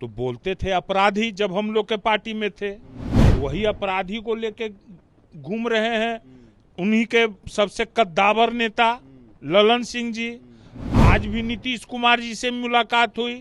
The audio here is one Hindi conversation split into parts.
तो बोलते थे अपराधी जब हम लोग के पार्टी में थे, वही अपराधी को लेके घूम रहे हैं। उन्हीं के सबसे कद्दावर नेता ललन सिंह जी। आज भी नीतीश कुमार जी से मुलाकात हुई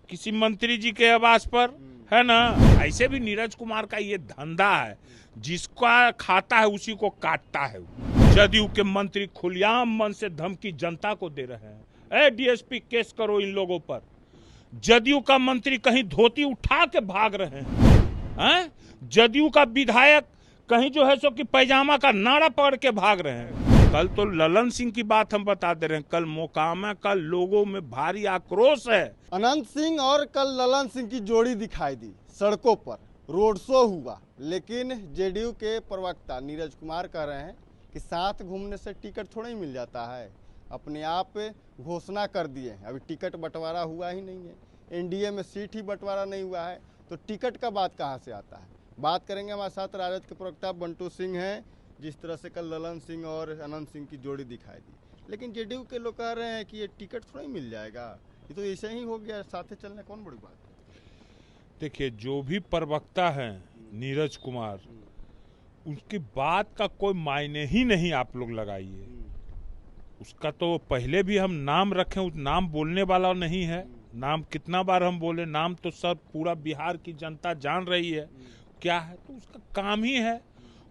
किसी मंत्री जी के आवास पर, है ना। ऐसे भी नीरज कुमार का ये धंधा है, जिसका खाता है उसी को काटता है। जदयू के मंत्री खुलेआम मन से धमकी जनता को दे रहे हैं, डीएसपी केस करो इन लोगों पर। जदयू का मंत्री कहीं धोती उठा के भाग रहे हैं, जदयू का विधायक कहीं जो है सो कि पैजामा का नाड़ा पकड़ के भाग रहे हैं। कल तो ललन सिंह की बात हम बता दे रहे हैं, कल मोकामा का लोगों में भारी आक्रोश है। अनंत सिंह और कल ललन सिंह की जोड़ी दिखाई दी सड़कों पर, रोड शो हुआ, लेकिन जेडीयू के प्रवक्ता नीरज कुमार कह रहे हैं कि साथ घूमने से टिकट थोड़ा ही मिल जाता है। अपने आप घोषणा कर दिए, अभी टिकट बंटवारा हुआ ही नहीं है, एनडीए में सीट ही बंटवारा नहीं हुआ है, तो टिकट का बात कहाँ से आता है। बात करेंगे, हमारे साथ राजद के प्रवक्ता बंटू सिंह हैं। जिस तरह से कल ललन सिंह और अनंत सिंह की जोड़ी दिखाई दी, लेकिन जेडीयू के लोग कह रहे हैं कि ये टिकट थोड़ा ही मिल जाएगा, ये तो ऐसे ही हो गया, साथे चलने कौन बड़ी बात है। देखिए, जो भी प्रवक्ता हैं नीरज कुमार, उसकी बात का कोई मायने ही नहीं आप लोग लगाइए। उसका तो पहले भी हम नाम रखें, उस नाम बोलने वाला नहीं है। नाम कितना बार हम बोले, नाम तो सब पूरा बिहार की जनता जान रही है क्या है, तो उसका काम ही है।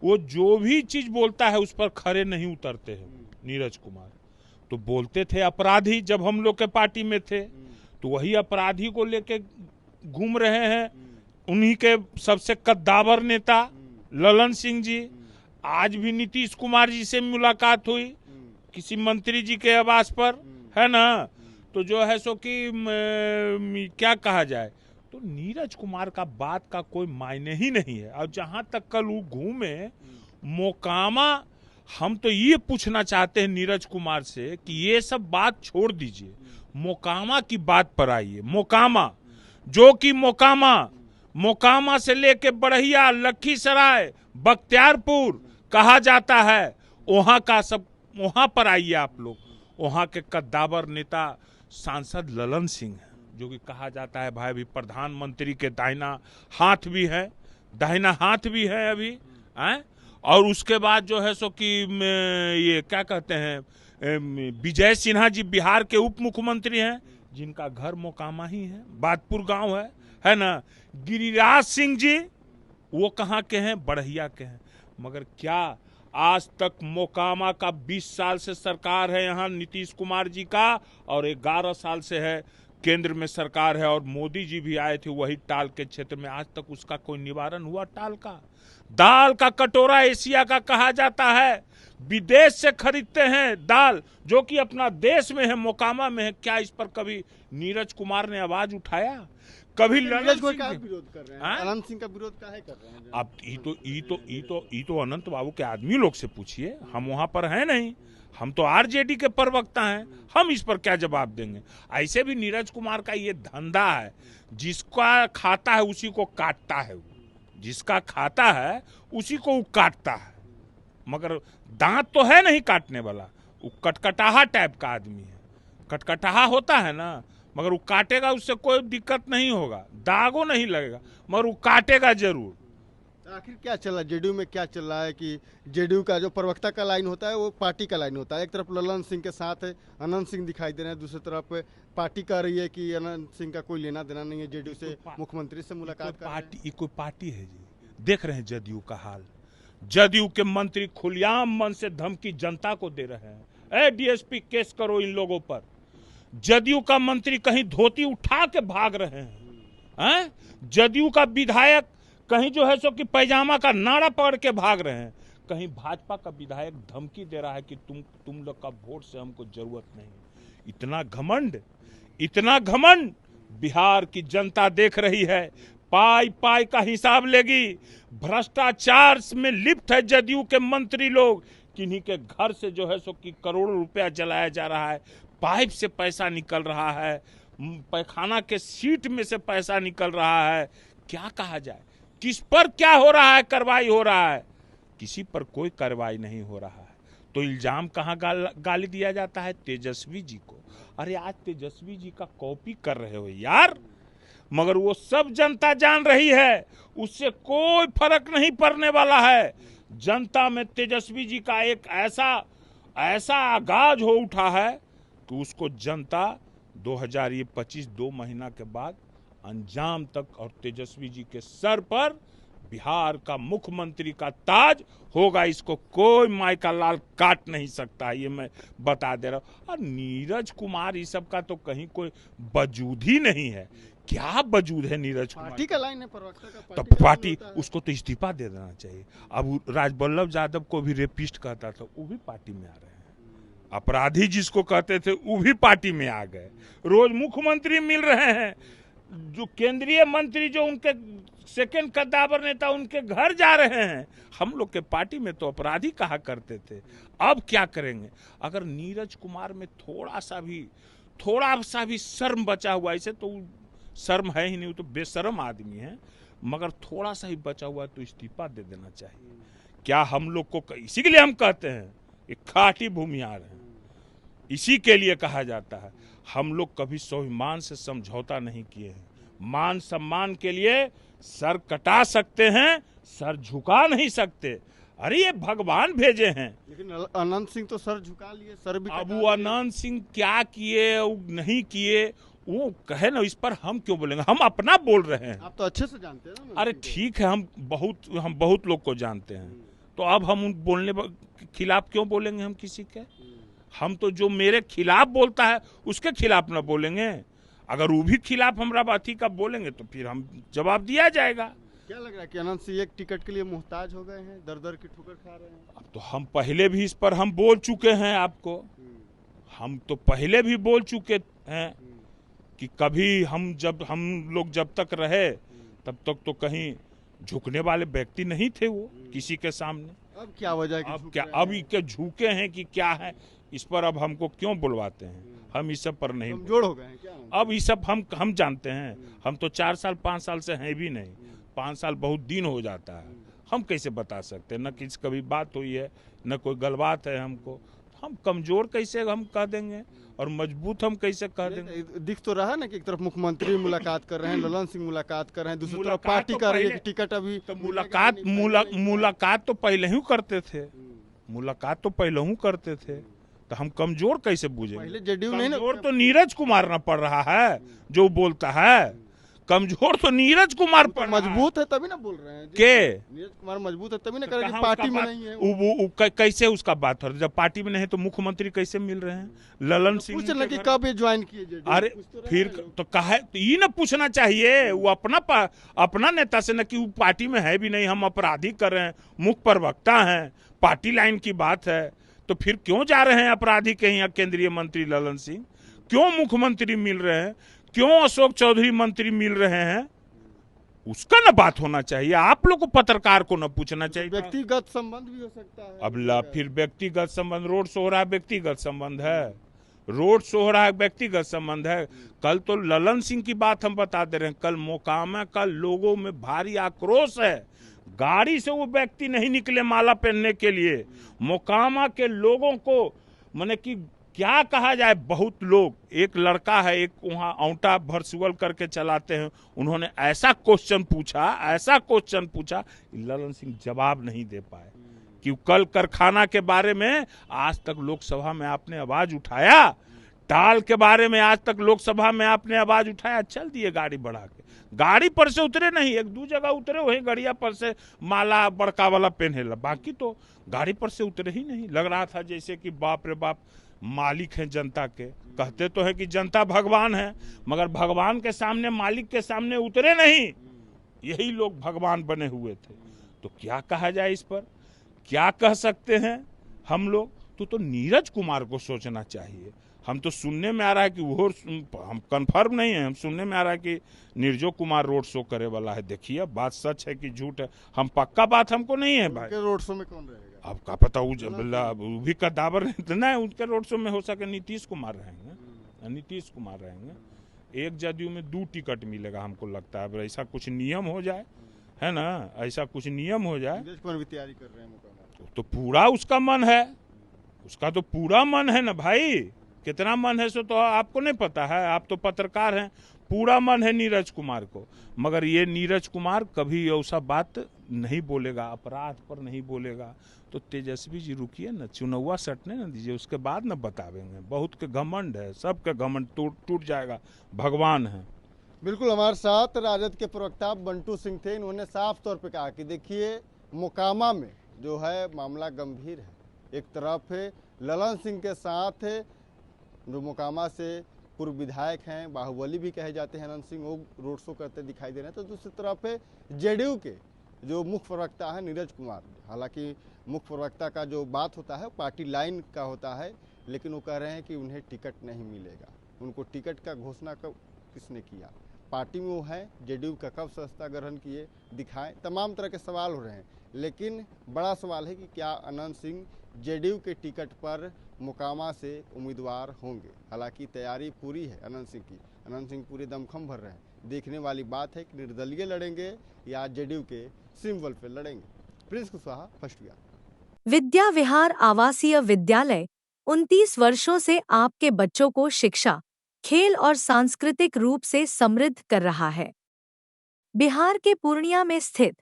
वो जो भी चीज बोलता है उस पर खरे नहीं उतरते हैं नीरज कुमार। तो बोलते थे अपराधी जब हम लोग के पार्टी में थे, तो वही अपराधी को लेके घूम रहे हैं। उन्हीं के सबसे कद्दावर नेता ललन सिंह जी। आज भी नीतीश कुमार जी से मुलाकात हुई किसी मंत्री जी के आवास पर, है ना। तो जो है सो कि क्या कहा जाए, तो नीरज कुमार का बात का कोई मायने ही नहीं है। और जहां तक कल वो घूमे मोकामा, हम तो ये पूछना चाहते हैं नीरज कुमार से कि ये सब बात छोड़ दीजिए, मोकामा की बात पर आइए। मोकामा, जो कि मोकामा से लेके बढ़िया, लखीसराय, बख्तियारपुर कहा जाता है, वहां का सब, वहां पर आइए आप लोग। वहां के कद्दावर नेता सांसद ललन सिंह है, जो कि कहा जाता है भाई अभी प्रधानमंत्री के दाहिना हाथ भी है अभी, हैं। और उसके बाद जो है सो कि ये क्या कहते हैं, विजय सिन्हा जी बिहार के उप मुख्यमंत्री हैं, जिनका घर मोकामा ही है, बादपुर गांव है ना। गिरिराज सिंह जी वो कहाँ के हैं, बढ़िया के हैं। मगर क्या आज तक मोकामा का 20 साल से सरकार है यहाँ नीतीश कुमार जी का, और 11 साल से है केंद्र में सरकार है, और मोदी जी भी आए थे वही टाल के क्षेत्र में। आज तक उसका कोई निवारण हुआ टाल का? दाल का कटोरा एशिया का कहा जाता है, विदेश से खरीदते हैं दाल, जो कि अपना देश में है, मोकामा में है। क्या इस पर कभी नीरज कुमार ने आवाज उठाया? कभी नीरज को क्या विरोध कर रहे हैं, अनंत सिंह का विरोध काहे कर रहे हैं? अब ई तो अनंत बाबू के आदमी लोग से पूछिए, हम वहां पर हैं नहीं, हम तो आरजेडी के प्रवक्ता हैं, हम इस पर क्या जवाब देंगे। ऐसे भी नीरज कुमार का ये धंधा है, जिसका खाता है उसी को काटता है, जिसका खाता है उसी को वो काटता है। मगर दांत तो है नहीं काटने वाला, वो कटकटाहा टाइप का आदमी है। कटकटाहा होता है ना, मगर वो काटेगा, उससे कोई दिक्कत नहीं होगा, दागो नहीं लगेगा, मगर वो काटेगा जरूर। आखिर क्या चल रहा है जेडीयू में, क्या चल रहा है कि जेडीयू का जो प्रवक्ता का लाइन होता है वो पार्टी का लाइन होता है। एक तरफ ललन सिंह के साथ अनंत सिंह दिखाई दे रहे हैं, दूसरी तरफ पार्टी कह रही है कि अनंत सिंह का कोई लेना देना नहीं है जेडीयू से, मुख्यमंत्री से मुलाकात कर रहे हैं। कोई पार्टी है जी? देख रहे हैं जदयू का हाल, जदयू के मंत्री खुलेआम मन से धमकी जनता को दे रहे हैं, डीएसपी केस करो इन लोगों पर। जदयू का मंत्री कहीं धोती उठा के भाग रहे हैं, जदयू का विधायक कहीं जो है सो कि पैजामा का नाड़ा पकड़ के भाग रहे हैं। कहीं भाजपा का विधायक धमकी दे रहा है कि तुम लोग का वोट से हमको जरूरत नहीं। इतना घमंड बिहार की जनता देख रही है, पाई का हिसाब लेगी। भ्रष्टाचार में लिप्त है जदयू के मंत्री लोग, किन्हीं के घर से जो है सो कि करोड़ों रुपया जलाया जा रहा है, पाइप से पैसा निकल रहा है, पैखाना के सीट में से पैसा निकल रहा है। क्या कहा जाए, किस पर क्या हो रहा है, कार्रवाई हो रहा है? किसी पर कोई कार्रवाई नहीं हो रहा है। तो इल्जाम कहाँ गाली दिया जाता है? तेजस्वी जी को। अरे आज तेजस्वी जी का कॉपी कर रहे हो यार, मगर वो सब जनता जान रही है, उससे कोई फर्क नहीं पड़ने वाला है। जनता में तेजस्वी जी का एक ऐसा आगाज हो उठा है कि उसको जनता 2025 2 महीना के बाद अंजाम तक और तेजस्वी जी के सर पर बिहार का मुख्यमंत्री का ताज होगा। इसको कोई माई का लाल काट नहीं सकता, ये मैं बता दे रहा हूँ। और नीरज कुमार इस सब का तो कहीं कोई वजूद ही नहीं है। क्या वजूद है नीरज कुमार? पार्टी का लाइन है, प्रवक्ता का तो का पार्टी लाइन होता है। उसको तो इस्तीफा दे देना चाहिए। अब राजवल्लभ यादव को भी रेपिस्ट कहता था, वो भी पार्टी में आ रहे हैं। अपराधी जिसको कहते थे वो भी पार्टी में आ गए। रोज मुख्यमंत्री मिल रहे हैं, जो केंद्रीय मंत्री जो उनके सेकंड कद्दावर नेता उनके घर जा रहे हैं। हम लोग के पार्टी में तो अपराधी कहा करते थे। अब क्या करेंगे? अगर नीरज कुमार में थोड़ा सा भी शर्म बचा हुआ, इसे तो शर्म है ही नहीं, वो तो बेशर्म आदमी है, मगर थोड़ा सा ही बचा हुआ तो इस्तीफा दे देना चाहिए। क्या हम लोग को इसी के लिए हम कहते हैं कि खाटी भूमिहार है, इसी के लिए कहा जाता है। हम लोग कभी स्वाभिमान से समझौता नहीं किए हैं। मान सम्मान के लिए सर कटा सकते हैं, सर झुका नहीं सकते। अरे ये भगवान भेजे हैं। लेकिन अनंत सिंह तो सर झुका लिए, सर भी अब कटा वो लिए। अनंत सिंह क्या किए वो नहीं किए, वो कहे ना, इस पर हम क्यों बोलेंगे? हम अपना बोल रहे हैं। आप तो अच्छे से जानते हैं ना। अरे ठीक है, हम बहुत लोग को जानते हैं, तो अब हम उन बोलने के खिलाफ क्यों बोलेंगे? हम किसी के, हम तो जो मेरे खिलाफ बोलता है उसके खिलाफ ना बोलेंगे। अगर वो भी खिलाफ हमरा बाती का बोलेंगे तो फिर हम जवाब दिया जाएगा। क्या लग रहा है कि अनंत सिंह एक टिकट के लिए मोहताज हो गए हैं, दर दर की ठोकर खा रहे हैं? अब तो हम पहले भी इस पर हम बोल चुके हैं आपको। हम तो पहले भी बोल चुके हैं कि कभी हम लोग जब तक रहे तब तक तो कहीं झुकने वाले व्यक्ति नहीं थे वो किसी के सामने। अब क्या वजह है कि अब झुक क्या, रहे हैं? अब ये झुके हैं कि क्या है, इस पर अब हमको क्यों बुलवाते हैं? हम इस सब पर नहीं, कमजोर हो गए हैं क्या? अब ये सब हम जानते हैं। हम तो 4 साल 5 साल से हैं भी नहीं, 5 साल बहुत दिन हो जाता है। हम कैसे बता सकते हैं? न किसी कभी बात हुई है, न कोई गलबात है हमको। हम कमजोर कैसे हम कह देंगे और मजबूत हम कैसे कह देंगे? दिख तो रहा ना कि एक तरफ मुख्यमंत्री मुलाकात कर रहे हैं, ललन सिंह मुलाकात कर रहे हैं, दूसरी तरफ मुलाकात पार्टी तो कर रही है कि पहले- टिकट अभी तो मुलाकात तो पहले ही करते थे। मुलाकात तो पहले ही करते थे, तो हम कमजोर कैसे पहले बुझेंगे? जेडीयू नहीं ना। कमजोर तो नीरज कुमार ना पड़ रहा है जो बोलता है। कमजोर तो नीरज कुमार तो पड़ रहा है। मजबूत है तभी ना बोल रहे हैं। के? नीरज कुमार मजबूत है तभी ना तो कह रहे हैं कहाँ कि पार्टी उसका में बात- नहीं है। वो कैसे उसका बात हो रहा है? जब पार्टी में नहीं तो मुख्यमंत्री कैसे मिल रहे हैं? ललन सिंह पूछ रहे के कि घर- कब ये ज्वाइन किए जेडीयू? अरे कुछ तो रहा फिर है लोग। तो कहा तो ये ना पूछना चाहिए वो अपना नेता से, न कि वो पार्टी में है भी नहीं, हम अपराधी कर रहे हैं, मुख्य प्रवक्ता हैं, पार्टी लाइन की बात है, तो फिर क्यों जा रहे हैं अपराधी के यहाँ केंद्रीय मंत्री ललन सिंह? क्यों मुख्यमंत्री मिल रहे हैं? क्यों अशोक चौधरी मंत्री मिल रहे हैं? उसका ना बात होना चाहिए। आप लोग को पत्रकार को ना पूछना चाहिए। व्यक्तिगत संबंध भी हो सकता है। अब फिर व्यक्तिगत संबंध, रोड शो हो रहा है, व्यक्तिगत संबंध है। रोड शो हो रहा है, व्यक्तिगत संबंध है। कल तो ललन सिंह की बात हम बता दे रहे हैं, कल मोकामा का लोगों में भारी आक्रोश है। गाड़ी से वो व्यक्ति नहीं निकले माला पहनने के लिए। मोकामा के लोगों को माने कि क्या कहा जाए, बहुत लोग, एक लड़का है, एक वहाँ औंटा वर्चुअल करके चलाते हैं, उन्होंने ऐसा क्वेश्चन पूछा ललन सिंह जवाब नहीं दे पाए कि कल कारखाना के बारे में आज तक लोकसभा में आपने आवाज उठाया, टाल के बारे में आज तक लोकसभा में आपने आवाज उठाया, चल दिए गाड़ी बढ़ा के। गाड़ी पर से उतरे नहीं, 1-2 जगह उतरे, वही गड़िया पर से माला बड़का वाला पहने, बाकी तो गाड़ी पर से उतरे ही नहीं। लग रहा था जैसे कि बाप रे बाप मालिक हैं जनता के। कहते तो है कि जनता भगवान है, मगर भगवान के सामने, मालिक के सामने उतरे नहीं। यही लोग भगवान बने हुए थे। तो क्या कहा जाए इस पर? क्या कह सकते हैं हम लोग? तो नीरज कुमार को सोचना चाहिए। हम तो सुनने में आ रहा है कि वो, हम कंफर्म नहीं है, हम सुनने में आ रहा है कि नीरजो कुमार रोड शो करे वाला है। देखिए बात सच है कि झूठ है, हम पक्का बात हमको नहीं है भाई। उनके रोड शो में कौन रहेगा? अब का पता, वो भी कद्दावर नहीं, उनके रोड शो में हो सके नीतीश कुमार रहेंगे, नीतीश कुमार रहेंगे। एक जदयू में 2 टिकट मिलेगा हमको लगता है। अब ऐसा कुछ नियम हो जाए, है ना, ऐसा कुछ नियम हो जाए नीरज कुमार भी तैयारी कर रहे हैं मोकामा। तो पूरा उसका मन है, उसका तो पूरा मन है ना भाई। कितना मन है सो तो आपको नहीं पता है, आप तो पत्रकार हैं। पूरा मन है नीरज कुमार को, मगर ये नीरज कुमार कभी ऐसा बात नहीं बोलेगा, अपराध पर नहीं बोलेगा। तो तेजस्वी जी रुकिए ना, चुनावा सटने ना दीजिए, उसके बाद ना बतावेंगे। बहुत के घमंड है, सबके घमंड टूट जाएगा, भगवान है। बिल्कुल, हमारे साथ राजद के प्रवक्ता बंटू सिंह थे। इन्होंने साफ तौर पे कहा कि देखिए, मोकामा में जो है मामला गंभीर है। एक तरफ ललन सिंह के साथ जो मोकामा से पूर्व विधायक हैं, बाहुबली भी कहे जाते हैं, अनंत सिंह, वो रोड शो करते दिखाई दे रहे हैं। तो दूसरी तरफ जेडीयू के जो मुख्य प्रवक्ता है नीरज कुमार, हालांकि मुख्य प्रवक्ता का जो बात होता है पार्टी लाइन का होता है, लेकिन वो कह रहे हैं कि उन्हें टिकट नहीं मिलेगा। उनको टिकट का घोषणा कब किसने किया, पार्टी में वो है, जेडीयू का कब सस्ता ग्रहण किए, दिखाएं, तमाम तरह के सवाल हो रहे हैं। लेकिन बड़ा सवाल है कि क्या अनंत सिंह जेडीयू के टिकट पर मोकामा से उम्मीदवार होंगे। हालांकि तैयारी पूरी है अनंत सिंह की, अनंत सिंह पूरे दमखम भर रहे हैं। देखने वाली बात है कि निर्दलीय लड़ेंगे या जेडीयू के सिंबल पर लड़ेंगे। प्रिंस कुशवाहा, फर्स्ट विहार। विद्या विहार आवासीय विद्यालय 29 वर्षों से आपके बच्चों को शिक्षा, खेल और सांस्कृतिक रूप से समृद्ध कर रहा है। बिहार के पूर्णिया में स्थित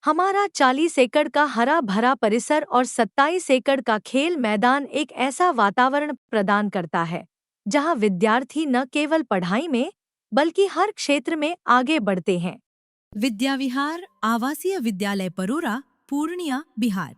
हमारा 40 एकड़ का हरा भरा परिसर और 27 एकड़ का खेल मैदान एक ऐसा वातावरण प्रदान करता है जहां विद्यार्थी न केवल पढ़ाई में बल्कि हर क्षेत्र में आगे बढ़ते हैं। विद्या विहार आवासीय विद्यालय परोरा, पूर्णिया, बिहार।